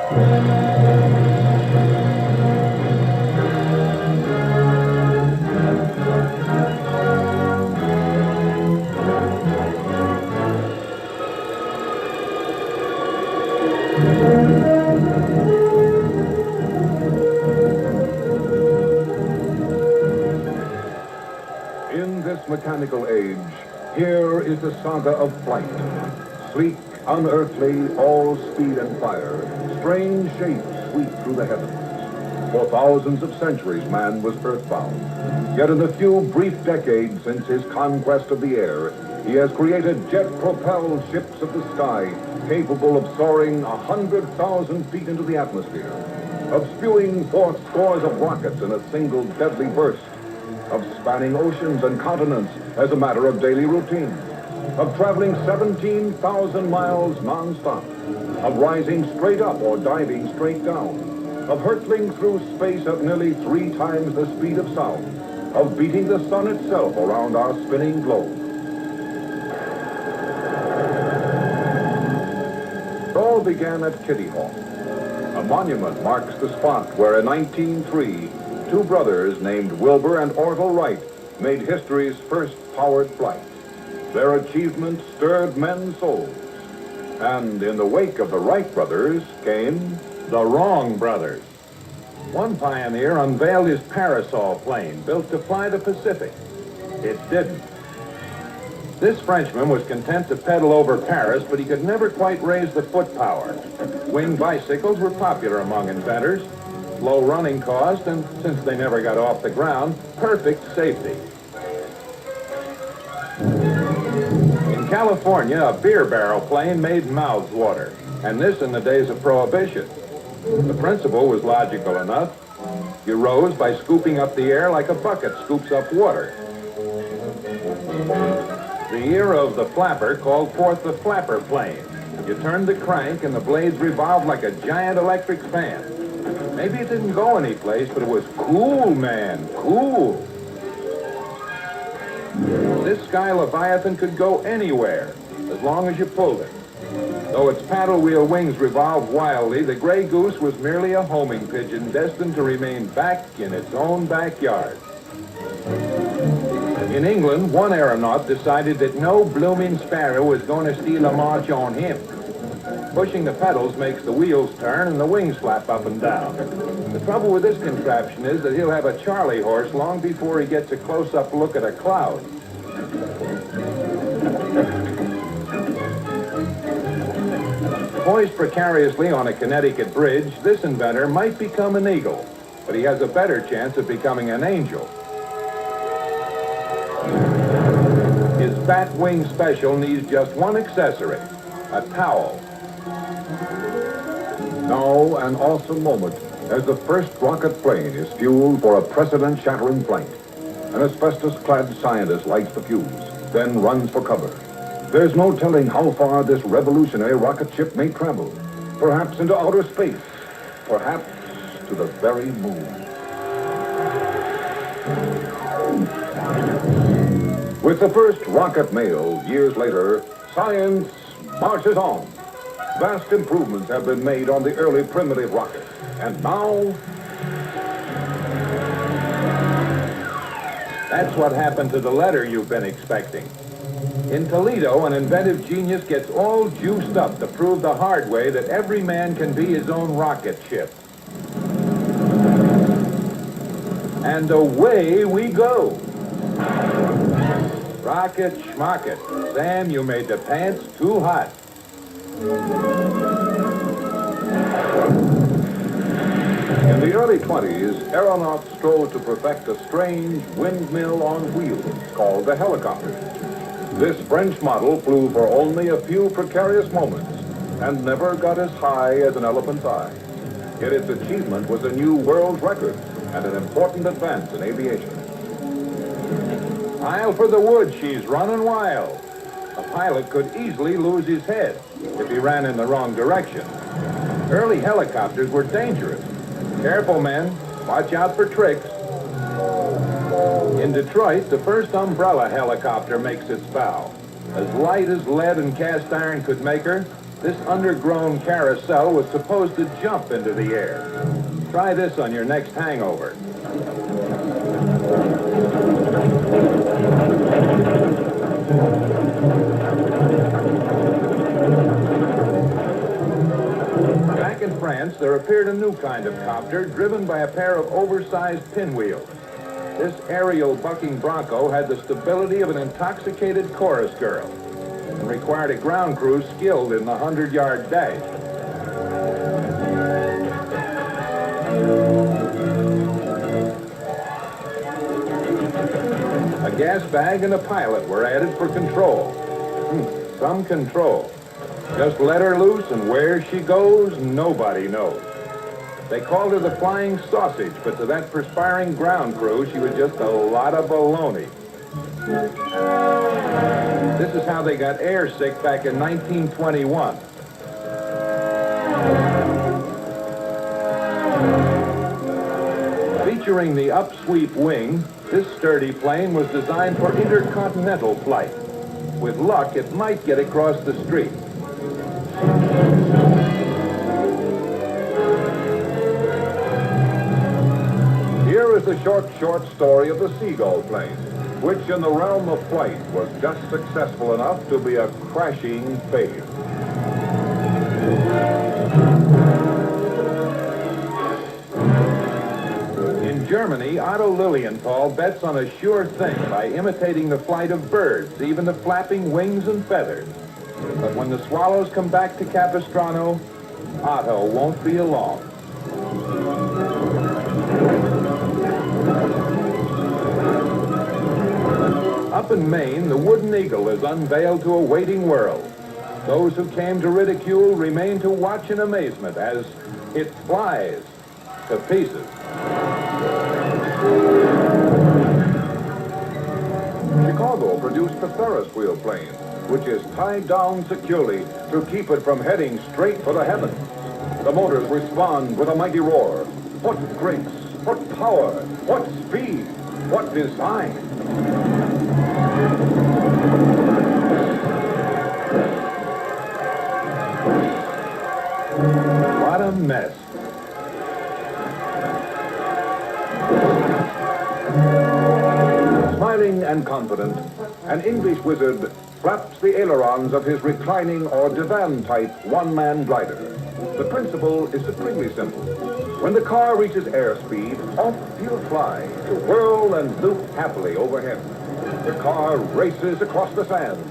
In this mechanical age, here is the saga of flight. Sleek, unearthly, all speed and fire, strange shapes sweep through the heavens. For thousands of centuries, man was earthbound. Yet in the few brief decades since his conquest of the air, he has created jet-propelled ships of the sky capable of soaring 100,000 feet into the atmosphere, of spewing forth scores of rockets in a single deadly burst, of spanning oceans and continents as a matter of daily routine, of traveling 17,000 miles non-stop, of rising straight up or diving straight down, of hurtling through space at nearly 3 times the speed of sound, of beating the sun itself around our spinning globe. It all began at Kitty Hawk. A monument marks the spot where in 1903, 2 brothers named Wilbur and Orville Wright made history's first powered flight. Their achievement stirred men's souls. And in the wake of the Wright brothers came the Wrong brothers. One pioneer unveiled his Parasol plane, built to fly the Pacific. It didn't. This Frenchman was content to pedal over Paris, but he could never quite raise the foot power. Winged bicycles were popular among inventors. Low running cost, and since they never got off the ground, perfect safety. In California, a beer barrel plane made mouths water, and this in the days of Prohibition. The principle was logical enough. You rose by scooping up the air like a bucket scoops up water. The era of the flapper called forth the flapper plane. You turned the crank and the blades revolved like a giant electric fan. Maybe it didn't go anyplace, but it was cool, man, cool. This Sky Leviathan could go anywhere, as long as you pulled it. Though its paddle wheel wings revolved wildly, the Gray Goose was merely a homing pigeon destined to remain back in its own backyard. In England, one aeronaut decided that no blooming sparrow was going to steal a march on him. Pushing the pedals makes the wheels turn and the wings flap up and down. The trouble with this contraption is that he'll have a Charlie horse long before he gets a close-up look at a cloud. Poised precariously on a Connecticut bridge, this inventor might become an eagle, but he has a better chance of becoming an angel. His bat wing special needs just one accessory, a towel. Now an awesome moment as the first rocket plane is fueled for a precedent-shattering flight. An asbestos-clad scientist lights the fuse, then runs for cover. There's no telling how far this revolutionary rocket ship may travel. Perhaps into outer space. Perhaps to the very moon. With the first rocket mail, years later, science marches on. Vast improvements have been made on the early primitive rocket. And now, that's what happened to the letter you've been expecting. In Toledo, an inventive genius gets all juiced up to prove the hard way that every man can be his own rocket ship. And away we go. Rocket schmocket. Sam, you made the pants too hot. In the early 20s, aeronauts strove to perfect a strange windmill on wheels called the helicopter. This French model flew for only a few precarious moments and never got as high as an elephant's eye. Yet its achievement was a new world record and an important advance in aviation. Isle for the woods, she's running wild. A pilot could easily lose his head if he ran in the wrong direction. Early helicopters were dangerous. Careful, men. Watch out for tricks. In Detroit, the first umbrella helicopter makes its bow. As light as lead and cast iron could make her, This undergrown carousel was supposed to jump into the air. Try this on your next hangover. Back in France, there appeared a new kind of copter driven by a pair of oversized pinwheels. This aerial bucking Bronco had the stability of an intoxicated chorus girl and required a ground crew skilled in the 100-yard dash. A gas bag and a pilot were added for control. Some control. Just let her loose, and where she goes, nobody knows. They called her the Flying Sausage, but to that perspiring ground crew, she was just a lot of baloney. This is how they got airsick back in 1921. Featuring the upsweep wing, this sturdy plane was designed for intercontinental flight. With luck, it might get across the street. Here is the short story of the Seagull plane, which in the realm of flight was just successful enough to be a crashing failure. In Germany, Otto Lilienthal bets on a sure thing by imitating the flight of birds, even the flapping wings and feathers. But when the swallows come back to Capistrano, Otto won't be along. Up in Maine, the wooden eagle is unveiled to a waiting world. Those who came to ridicule remain to watch in amazement as it flies to pieces. Chicago produced the Ferris wheel plane, which is tied down securely to keep it from heading straight for the heavens. The motors respond with a mighty roar. What grace, what power, what speed, what design. What a mess. Smiling and confident, an English wizard flaps the ailerons of his reclining or divan-type one-man glider. The principle is supremely simple. When the car reaches airspeed, off he'll fly to whirl and loop happily overhead. The car races across the sands.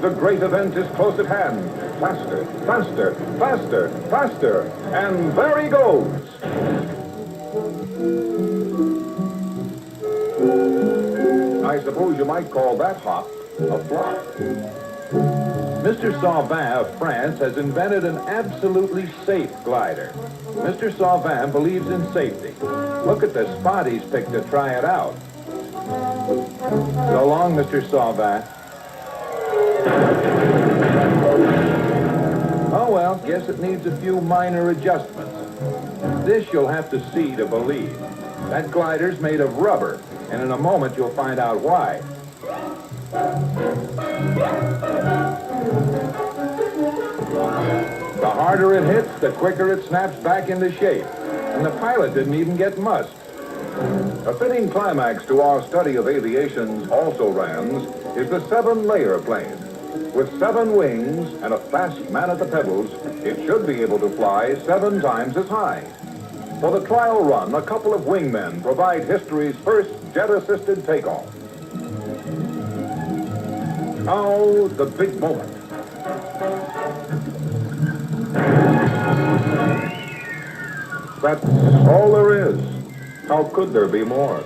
The great event is close at hand. Faster, faster, faster, faster, and there he goes. I suppose you might call that hop a flop. Mr. Sauvin of France has invented an absolutely safe glider. Mr. Sauvin believes in safety. Look at the spot he's picked to try it out. So long, Mr. Sauvin. Oh, well, guess it needs a few minor adjustments. This you'll have to see to believe. That glider's made of rubber, and in a moment you'll find out why. The harder it hits, the quicker it snaps back into shape. And the pilot didn't even get mussed. A fitting climax to our study of aviation's also-rans is the 7-layer plane. With 7 wings and a fast man at the pedals, it should be able to fly 7 times as high. For the trial run, a couple of wingmen provide history's first jet-assisted takeoff. Now, the big moment. That's all there is. How could there be more?